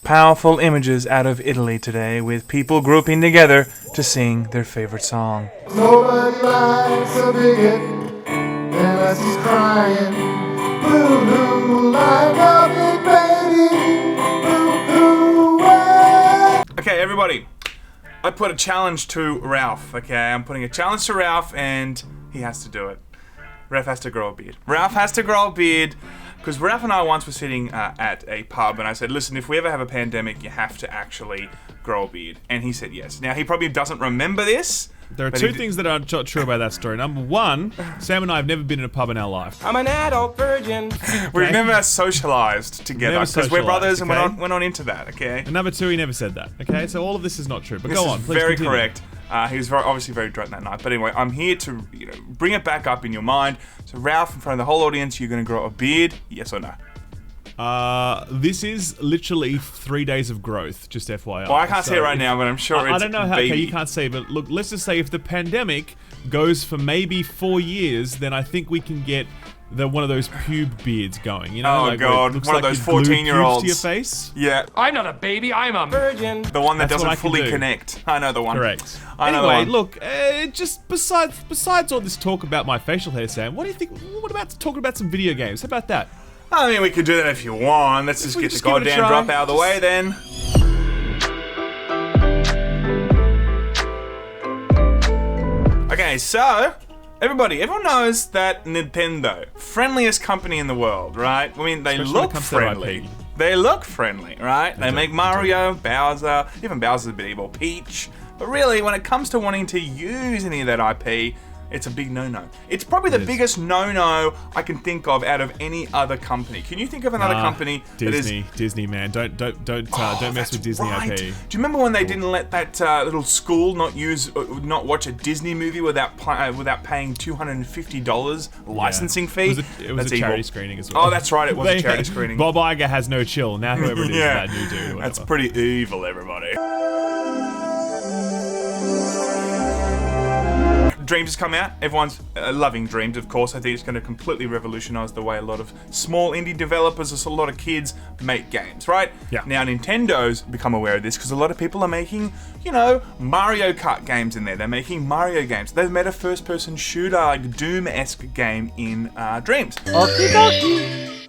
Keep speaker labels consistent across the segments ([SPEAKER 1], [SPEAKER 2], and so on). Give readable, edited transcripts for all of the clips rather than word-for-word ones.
[SPEAKER 1] Powerful images out of Italy today with people grouping together to sing their favorite song.
[SPEAKER 2] Nobody likes a bigot unless he's crying. Boo-hoo, like a big baby. Boo-hoo, way.
[SPEAKER 1] Okay, everybody. I put a challenge to Ralph, okay? I'm putting a challenge to Ralph and he has to do it. Ralph has to grow a beard. Ralph has to grow a beard because Ralph and I once were sitting at a pub and I said, listen, if we ever have a pandemic, you have to actually grow a beard. And he said yes. Now, he probably doesn't remember this.
[SPEAKER 3] There are two things that are not true about that story. Number one, Sam and I have never been in a pub in our life.
[SPEAKER 4] I'm an adult virgin.
[SPEAKER 1] We've never socialized together because we're brothers and we're not into that, okay?
[SPEAKER 3] And number two, he never said that, okay? So all of this is not true, but
[SPEAKER 1] this
[SPEAKER 3] go on,
[SPEAKER 1] is
[SPEAKER 3] please
[SPEAKER 1] very
[SPEAKER 3] continue.
[SPEAKER 1] correct. He was obviously very drunk that night. But anyway, I'm here to bring it back up in your mind. So Ralph, in front of the whole audience, you're going to grow a beard, yes or no?
[SPEAKER 3] This is literally 3 days of growth, just FYI.
[SPEAKER 1] Well, I can't see it right now, but I'm sure it's
[SPEAKER 3] I don't know how,
[SPEAKER 1] baby.
[SPEAKER 3] okay, you can't see, but look, let's just say if the pandemic goes for maybe 4 years, then I think we can get one of those pube beards going, you know?
[SPEAKER 1] Oh,
[SPEAKER 3] like
[SPEAKER 1] God,
[SPEAKER 3] it looks
[SPEAKER 1] one of
[SPEAKER 3] like
[SPEAKER 1] those
[SPEAKER 3] you glued
[SPEAKER 1] 14-year-olds.
[SPEAKER 3] pubes to your face.
[SPEAKER 1] Yeah.
[SPEAKER 4] I'm not a baby, I'm a virgin.
[SPEAKER 1] The one that
[SPEAKER 3] That's what I
[SPEAKER 1] doesn't
[SPEAKER 3] can
[SPEAKER 1] fully
[SPEAKER 3] do.
[SPEAKER 1] connect. I know the one.
[SPEAKER 3] Correct.
[SPEAKER 1] I know the
[SPEAKER 3] Anyway,
[SPEAKER 1] one.
[SPEAKER 3] look, just besides all this talk about my facial hair, Sam, what do you think? What about talking about some video games? How about that?
[SPEAKER 1] I mean, we could do that if you want. Let's just
[SPEAKER 3] we
[SPEAKER 1] get the
[SPEAKER 3] just give it a
[SPEAKER 1] goddamn
[SPEAKER 3] try.
[SPEAKER 1] drop out of the way then. Okay, so everyone knows that Nintendo, friendliest company in the world, right? I mean, they
[SPEAKER 3] Especially when it
[SPEAKER 1] look
[SPEAKER 3] comes to their
[SPEAKER 1] friendly.
[SPEAKER 3] IP.
[SPEAKER 1] They look friendly, right? They
[SPEAKER 3] do,
[SPEAKER 1] make
[SPEAKER 3] they
[SPEAKER 1] Mario, Bowser, even Bowser's a bit evil, Peach. But really, when it comes to wanting to use any of that IP, it's a big no-no. It's probably the biggest no-no I can think of out of any other company. Can you think of another company that is
[SPEAKER 3] Disney, man, don't mess with Disney
[SPEAKER 1] right.
[SPEAKER 3] IP.
[SPEAKER 1] Do you remember when they didn't let that little school not watch a Disney movie without paying $250 licensing fee?
[SPEAKER 3] It was
[SPEAKER 1] That's
[SPEAKER 3] a charity
[SPEAKER 1] evil.
[SPEAKER 3] screening as well.
[SPEAKER 1] Oh, that's right. It was a charity screening.
[SPEAKER 3] Bob Iger has no chill. Now whoever it is,
[SPEAKER 1] Yeah,
[SPEAKER 3] that new dude. Or whatever.
[SPEAKER 1] that's pretty evil, everybody. Dreams has come out. Everyone's loving Dreams, of course. I think it's going to completely revolutionize the way a lot of small indie developers, a lot of kids make games, right?
[SPEAKER 3] Yeah.
[SPEAKER 1] Now, Nintendo's become aware of this because a lot of people are making, Mario Kart games in there. They're making Mario games. They've made a first-person shooter, like Doom-esque game in Dreams.
[SPEAKER 2] Okie dokie.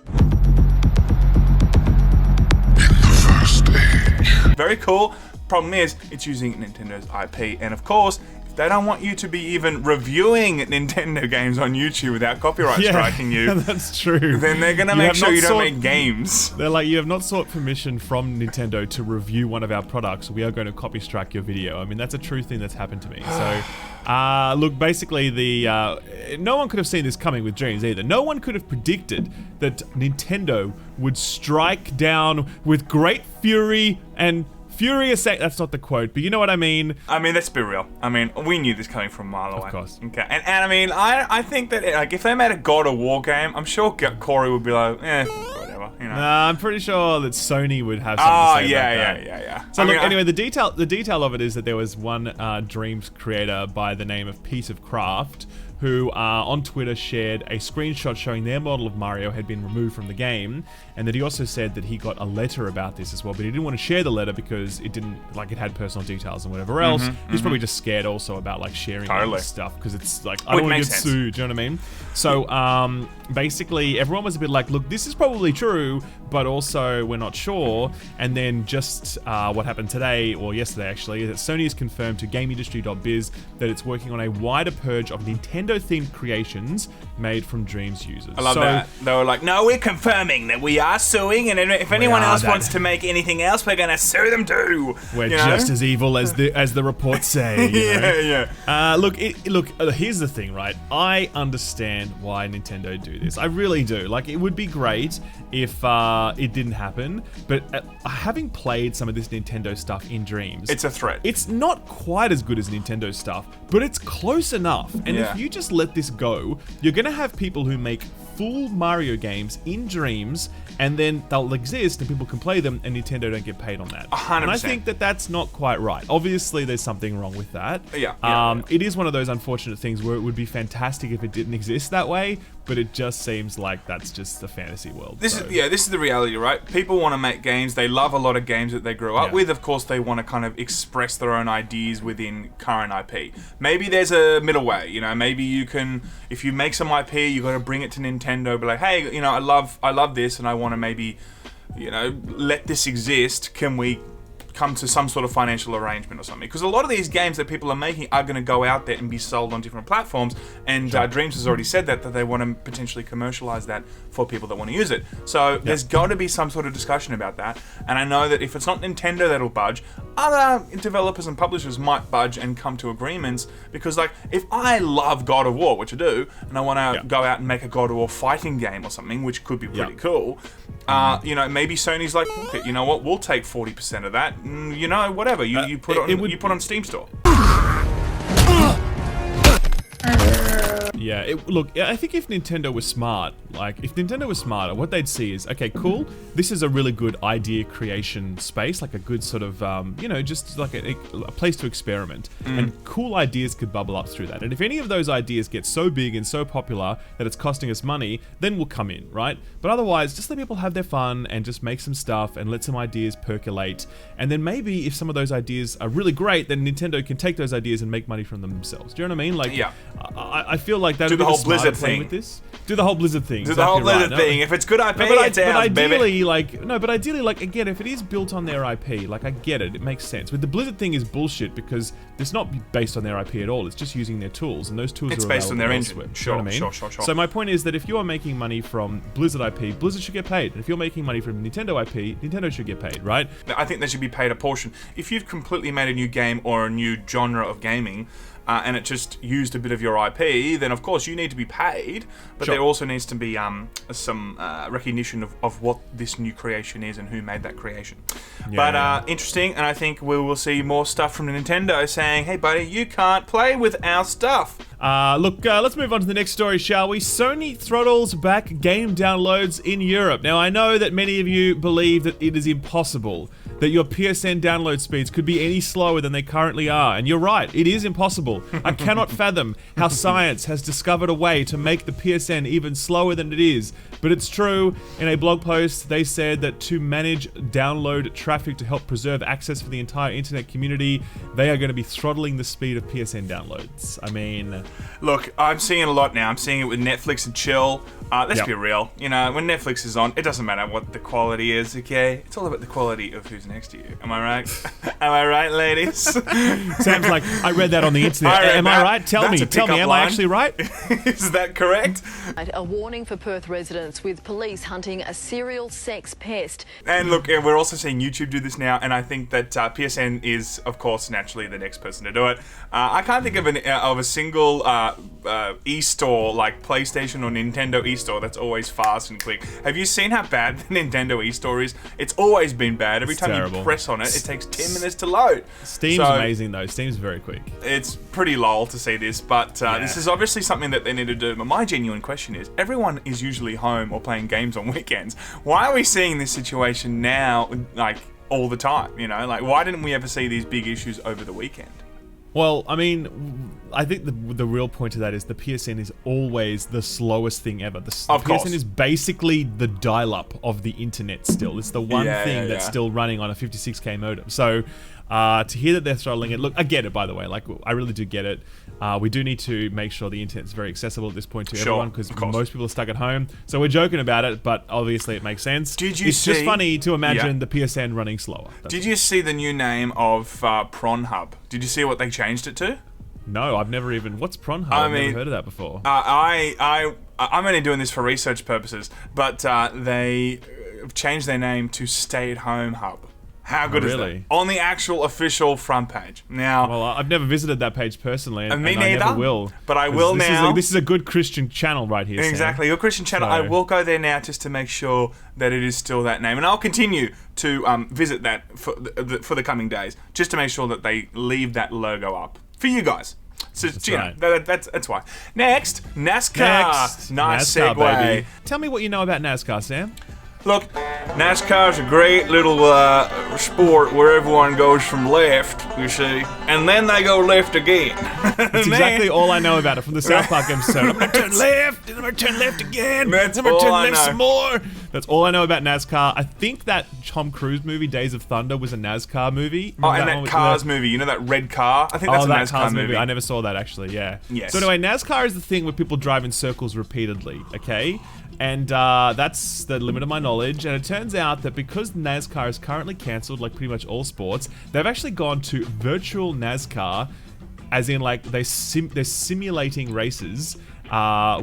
[SPEAKER 1] Very cool. Problem is, it's using Nintendo's IP, and of course, if they don't want you to be even reviewing Nintendo games on YouTube without copyright striking you,
[SPEAKER 3] that's true.
[SPEAKER 1] then they're gonna make sure you don't make games.
[SPEAKER 3] They're like, you have not sought permission from Nintendo to review one of our products. We are going to copy strike your video. I mean, that's a true thing that's happened to me. So, look, basically, no one could have seen this coming with Dreams either. No one could have predicted that Nintendo would strike down with great fury and furious. That's not the quote, but you know what I mean.
[SPEAKER 1] I mean, let's be real. I mean, we knew this coming from a mile away.
[SPEAKER 3] Of course.
[SPEAKER 1] Okay, and I mean, I think that if they made a God of War game, I'm sure Corey would be like, whatever,
[SPEAKER 3] Nah, I'm pretty sure that Sony would have something to say about that.
[SPEAKER 1] yeah.
[SPEAKER 3] So look, anyway, the detail of it is that there was one Dreams creator by the name of Piece of Craft who on Twitter shared a screenshot showing their model of Mario had been removed from the game, and that he also said that he got a letter about this as well, but he didn't want to share the letter because it had personal details and whatever else. He's probably just scared also about sharing stuff because it's like, I don't want to get sued, do you know what I mean? So basically everyone was a bit like, look, this is probably true, but also we're not sure. And then just what happened today, or yesterday actually, is that Sony has confirmed to GameIndustry.biz that it's working on a wider purge of Nintendo-themed creations made from Dreams users.
[SPEAKER 1] I love that. They were like, no, we're confirming that we are suing, and if anyone else wants to make anything else, we're going to sue them too.
[SPEAKER 3] We're just as evil as the reports say.
[SPEAKER 1] Yeah.
[SPEAKER 3] Look, here's the thing, right? I understand why Nintendo do this. I really do. Like, it would be great if it didn't happen, but having played some of this Nintendo stuff in Dreams,
[SPEAKER 1] it's a threat.
[SPEAKER 3] It's not quite as good as Nintendo stuff, but it's close enough. And if you just let this go, you're gonna have people who make full Mario games in Dreams, and then they'll exist and people can play them, and Nintendo don't get paid on that.
[SPEAKER 1] 100%.
[SPEAKER 3] And I think that that's not quite right. Obviously, there's something wrong with that.
[SPEAKER 1] Yeah.
[SPEAKER 3] It is one of those unfortunate things where it would be fantastic if it didn't exist that way, but it just seems like that's just a fantasy world.
[SPEAKER 1] This is the reality, right? People want to make games. They love a lot of games that they grew up with. Of course, they want to kind of express their own ideas within current IP. Maybe there's a middle way. You know, maybe you can, if you make some IP, you got to bring it to Nintendo. Be like, hey, you know, I love this, and I want to maybe, you know, let this exist. Can we come to some sort of financial arrangement or something? Because a lot of these games that people are making are going to go out there and be sold on different platforms, and Dreams has already said that they want to potentially commercialize that for people that want to use it. So there's got to be some sort of discussion about that, and I know that if it's not Nintendo that'll budge, other developers and publishers might budge and come to agreements, because like, if I love God of War, which I do, and I want to go out and make a God of War fighting game or something, which could be pretty cool, you know, maybe Sony's like, okay, you know what, we'll take 40% of that. You know, whatever you put you put on Steam Store.
[SPEAKER 3] Yeah, look, I think if Nintendo was smart, like, if Nintendo was smarter, what they'd see is, okay, cool, this is a really good idea creation space, like a good sort of, you know, just like a place to experiment, and cool ideas could bubble up through that. And if any of those ideas get so big and so popular that it's costing us money, then we'll come in, right? But otherwise, just let people have their fun and just make some stuff and let some ideas percolate. And then maybe if some of those ideas are really great, then Nintendo can take those ideas and make money from them themselves. Do you know what I mean? Like, I feel like that
[SPEAKER 1] do the whole Blizzard thing
[SPEAKER 3] with this. Do the whole Blizzard thing.
[SPEAKER 1] Do the whole Blizzard thing. If it's good IP, it's ours,
[SPEAKER 3] ideally,
[SPEAKER 1] baby.
[SPEAKER 3] But ideally, like, again, if it is built on their IP, like, I get it. It makes sense. But the Blizzard thing is bullshit because it's not based on their IP at all. It's just using their tools, and those tools are
[SPEAKER 1] based on their engine.
[SPEAKER 3] Elsewhere.
[SPEAKER 1] Sure,
[SPEAKER 3] you know what I mean?
[SPEAKER 1] Sure.
[SPEAKER 3] So my point is that if you are making money from Blizzard IP, Blizzard should get paid. And if you're making money from Nintendo IP, Nintendo should get paid, right?
[SPEAKER 1] I think they should be paid a portion. If you've completely made a new game or a new genre of gaming, and it just used a bit of your IP, then of course you need to be paid, but there also needs to be some recognition of what this new creation is and who made that creation. But interesting, and I think we will see more stuff from Nintendo saying, hey buddy, you can't play with our stuff.
[SPEAKER 3] Let's move on to the next story, shall we? Sony throttles back game downloads in Europe. Now, I know that many of you believe that it is impossible that your PSN download speeds could be any slower than they currently are, and you're right, it is impossible. I cannot fathom how science has discovered a way to make the PSN even slower than it is, but it's true. In a blog post, they said that to manage download traffic to help preserve access for the entire internet community, they are going to be throttling the speed of PSN downloads. I mean,
[SPEAKER 1] look, I'm seeing it a lot now. I'm seeing it with Netflix and chill. Let's be real. You know, when Netflix is on, it doesn't matter what the quality is, okay? It's all about the quality of who's next to you. Am I right? Am I right, ladies?
[SPEAKER 3] Sam's like, I read that on the internet. Am I right? Tell me, am I actually right?
[SPEAKER 1] Is that correct?
[SPEAKER 5] A warning for Perth residents with police hunting a serial sex pest.
[SPEAKER 1] And look, we're also seeing YouTube do this now, and I think that PSN is, of course, naturally the next person to do it. I can't think of a single e-store like PlayStation or Nintendo e-store that's always fast and quick. Have you seen how bad the Nintendo e-store is? It's always been bad. Every time you press on it, it takes 10 minutes to load.
[SPEAKER 3] Steam's amazing though. Steam's very quick.
[SPEAKER 1] It's pretty lol to see this, but this is obviously something that they need to do. But my genuine question is, everyone is usually home or playing games on weekends. Why are we seeing this situation now, like, all the time? You know, like, why didn't we ever see these big issues over the weekend?
[SPEAKER 3] Well, I mean, I think the real point of that is the PSN is always the slowest thing ever. The PSN is basically the dial-up of the internet still. It's the one thing that's still running on a 56k modem. So to hear that they're throttling it, look, I get it, by the way. Like, I really do get it. We do need to make sure the internet's very accessible at this point to everyone, because most people are stuck at home. So we're joking about it, but obviously it makes sense. It's just funny to imagine the PSN running slower.
[SPEAKER 1] Did you see the new name of Pronhub? Did you see what they changed it to?
[SPEAKER 3] No, I've never even... What's Pronhub? I've never heard of that before.
[SPEAKER 1] I'm only doing this for research purposes, but they changed their name to Stay at Home Hub. How good is that? On the actual official front page. Now,
[SPEAKER 3] well, I've never visited that page personally, and
[SPEAKER 1] me
[SPEAKER 3] I
[SPEAKER 1] neither,
[SPEAKER 3] never will.
[SPEAKER 1] But I will now.
[SPEAKER 3] This is a good Christian channel right here,
[SPEAKER 1] exactly,
[SPEAKER 3] Sam.
[SPEAKER 1] Your Christian channel. I will go there now just to make sure that it is still that name, and I'll continue to visit that for the coming days, just to make sure that they leave that logo up for you guys. So, that's why. Next, NASCAR. Nice
[SPEAKER 3] NASCAR,
[SPEAKER 1] segue.
[SPEAKER 3] baby. Tell me what you know about NASCAR, Sam.
[SPEAKER 1] Look, NASCAR's a great little sport where everyone goes from left, you see, and then they go left again.
[SPEAKER 3] That's exactly all I know about it from the South Park episode. I'm gonna turn left, and I'm gonna turn left again.
[SPEAKER 1] That's
[SPEAKER 3] I'm gonna
[SPEAKER 1] all
[SPEAKER 3] turn
[SPEAKER 1] I
[SPEAKER 3] left
[SPEAKER 1] know.
[SPEAKER 3] some more. That's all I know about NASCAR. I think that Tom Cruise movie, Days of Thunder, was a NASCAR movie.
[SPEAKER 1] Oh,
[SPEAKER 3] Remember
[SPEAKER 1] and
[SPEAKER 3] one
[SPEAKER 1] that
[SPEAKER 3] with
[SPEAKER 1] Cars movie, you know that red car? I think that's a
[SPEAKER 3] that
[SPEAKER 1] NASCAR
[SPEAKER 3] Cars
[SPEAKER 1] movie.
[SPEAKER 3] I never saw that actually. Yeah.
[SPEAKER 1] Yes.
[SPEAKER 3] So anyway, NASCAR is the thing where people drive in circles repeatedly. Okay. And that's the limit of my knowledge. And it turns out that because NASCAR is currently cancelled, like pretty much all sports, they've actually gone to virtual NASCAR, as in like they're simulating races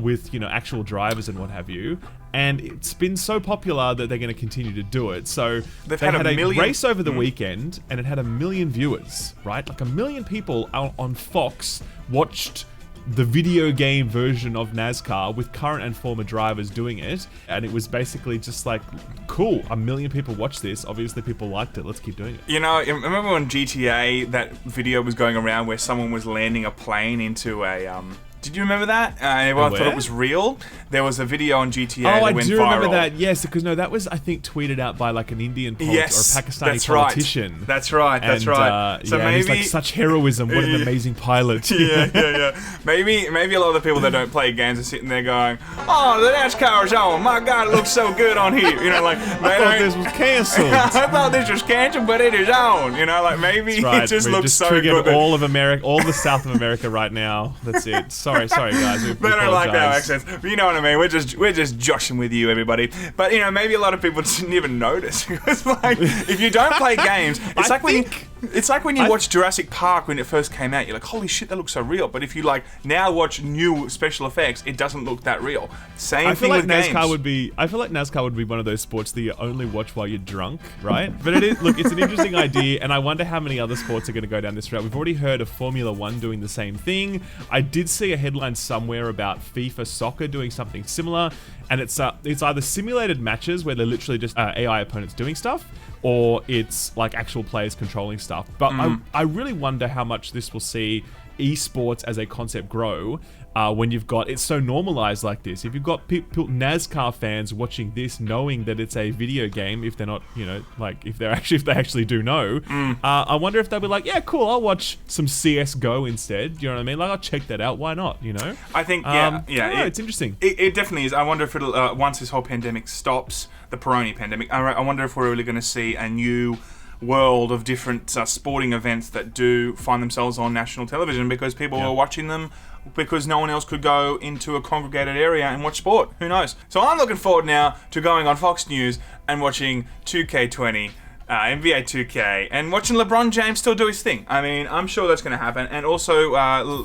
[SPEAKER 3] with actual drivers and what have you. And it's been so popular that they're going to continue to do it. So
[SPEAKER 1] They've
[SPEAKER 3] they
[SPEAKER 1] had
[SPEAKER 3] had
[SPEAKER 1] a
[SPEAKER 3] a
[SPEAKER 1] million-
[SPEAKER 3] race over the weekend, and it had 1 million viewers, right? Like 1 million people on Fox watched the video game version of NASCAR with current and former drivers doing it, and it was basically just like, cool, 1 million people watched this, obviously people liked it, let's keep doing it.
[SPEAKER 1] You know, remember when GTA, that video was going around where someone was landing a plane into a, did you remember that? Everyone thought
[SPEAKER 3] Where?
[SPEAKER 1] it was real. There was a video on GTA
[SPEAKER 3] Oh,
[SPEAKER 1] that
[SPEAKER 3] I
[SPEAKER 1] went
[SPEAKER 3] do
[SPEAKER 1] viral.
[SPEAKER 3] remember that, yes, because no, that was, I think, tweeted out by like an Indian or a Pakistani
[SPEAKER 1] that's
[SPEAKER 3] politician.
[SPEAKER 1] Right. That's right, that's
[SPEAKER 3] And,
[SPEAKER 1] right. So
[SPEAKER 3] yeah,
[SPEAKER 1] maybe...
[SPEAKER 3] he's like, such heroism, what an amazing pilot.
[SPEAKER 1] yeah. Maybe a lot of the people that don't play games are sitting there going, "Oh, the NASCAR's on. My God, it looks so good on here." You know, like
[SPEAKER 3] I thought this was cancelled.
[SPEAKER 1] I thought this was canceled, but it is on. You know, like maybe
[SPEAKER 3] Right,
[SPEAKER 1] it just
[SPEAKER 3] we
[SPEAKER 1] looks
[SPEAKER 3] just
[SPEAKER 1] so
[SPEAKER 3] triggered
[SPEAKER 1] good.
[SPEAKER 3] all of America, all the South of America right now. That's it. Sorry guys. We
[SPEAKER 1] They don't like our
[SPEAKER 3] apologize.
[SPEAKER 1] accents. You know what I mean? We're just joshing with you, everybody. But maybe a lot of people didn't even notice. Because like, if you don't play games, it's like when you watch Jurassic Park when it first came out. You're like, holy shit, that looks so real. But if you like now watch new special effects, it doesn't look that real. Same thing with games.
[SPEAKER 3] I feel like NASCAR would be one of those sports that you only watch while you're drunk, right? But it is. Look, it's an interesting idea, and I wonder how many other sports are going to go down this route. We've already heard of Formula One doing the same thing. I did see a headline somewhere about FIFA Soccer doing something similar, and it's either simulated matches where they're literally just AI opponents doing stuff, or it's like actual players controlling stuff. But I really wonder how much this will see esports as a concept grow when you've got it's so normalized like this. If you've got people, NASCAR fans watching this, knowing that it's a video game, if they're not, like if they actually do know, I wonder if they'll be like, yeah, cool, I'll watch some CS:GO instead. You know what I mean? Like, I'll check that out. Why not?
[SPEAKER 1] I think
[SPEAKER 3] it's interesting.
[SPEAKER 1] It definitely is. I wonder if it'll once this whole pandemic stops, the Peroni pandemic. I wonder if we're really going to see a new world of different sporting events that do find themselves on national television because people were watching them because no one else could go into a congregated area and watch sport. Who knows? So I'm looking forward now to going on Fox News and watching 2K20, NBA 2K, and watching LeBron James still do his thing. I mean, I'm sure that's going to happen. And also,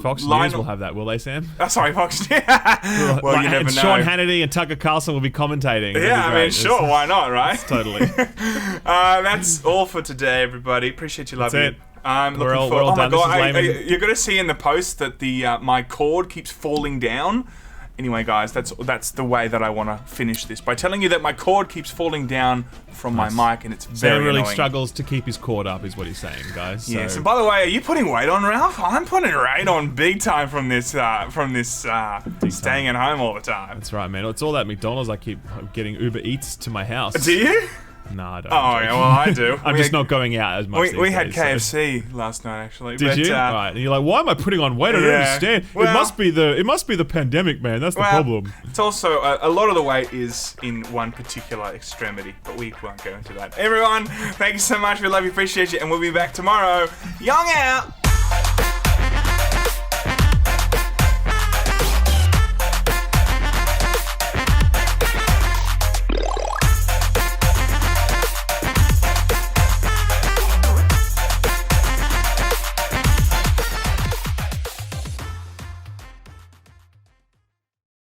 [SPEAKER 3] Fox News will have that, will they, Sam?
[SPEAKER 1] Sorry, Fox News. Well, you never know.
[SPEAKER 3] Sean Hannity and Tucker Carlson will be commentating. That'd
[SPEAKER 1] Yeah,
[SPEAKER 3] be
[SPEAKER 1] I
[SPEAKER 3] great.
[SPEAKER 1] mean, sure, why not, right?
[SPEAKER 3] Totally.
[SPEAKER 1] That's all for today, everybody. Appreciate you, love
[SPEAKER 3] That's
[SPEAKER 1] you.
[SPEAKER 3] it.
[SPEAKER 1] I'm
[SPEAKER 3] We're
[SPEAKER 1] looking
[SPEAKER 3] all
[SPEAKER 1] forward. Oh my
[SPEAKER 3] done. This
[SPEAKER 1] god,
[SPEAKER 3] is Laymen.
[SPEAKER 1] you're gonna see in the post that the my cord keeps falling down. Anyway, guys, that's the way that I want to finish this by telling you that my cord keeps falling down from my mic, and it's very
[SPEAKER 3] Sam really
[SPEAKER 1] annoying.
[SPEAKER 3] struggles to keep his cord up, is what he's saying, guys.
[SPEAKER 1] Yes,
[SPEAKER 3] So.
[SPEAKER 1] and by the way, are you putting weight on, Ralph? I'm putting weight on big time from this staying at home all the time.
[SPEAKER 3] That's right, man. It's all that McDonald's. I keep getting Uber Eats to my house.
[SPEAKER 1] Do you?
[SPEAKER 3] No, I don't.
[SPEAKER 1] Oh, yeah, well, I do.
[SPEAKER 3] I'm just not going out as much.
[SPEAKER 1] We had
[SPEAKER 3] these days, so-
[SPEAKER 1] KFC last night, actually.
[SPEAKER 3] Did
[SPEAKER 1] but,
[SPEAKER 3] you? Right. And you're like, why am I putting on weight? I don't
[SPEAKER 1] Yeah.
[SPEAKER 3] understand.
[SPEAKER 1] Well-
[SPEAKER 3] it must be the pandemic, man. That's the problem.
[SPEAKER 1] It's also a lot of the weight is in one particular extremity, but we won't go into that. Everyone, thank you so much. We love you, appreciate you, and we'll be back tomorrow. Young out.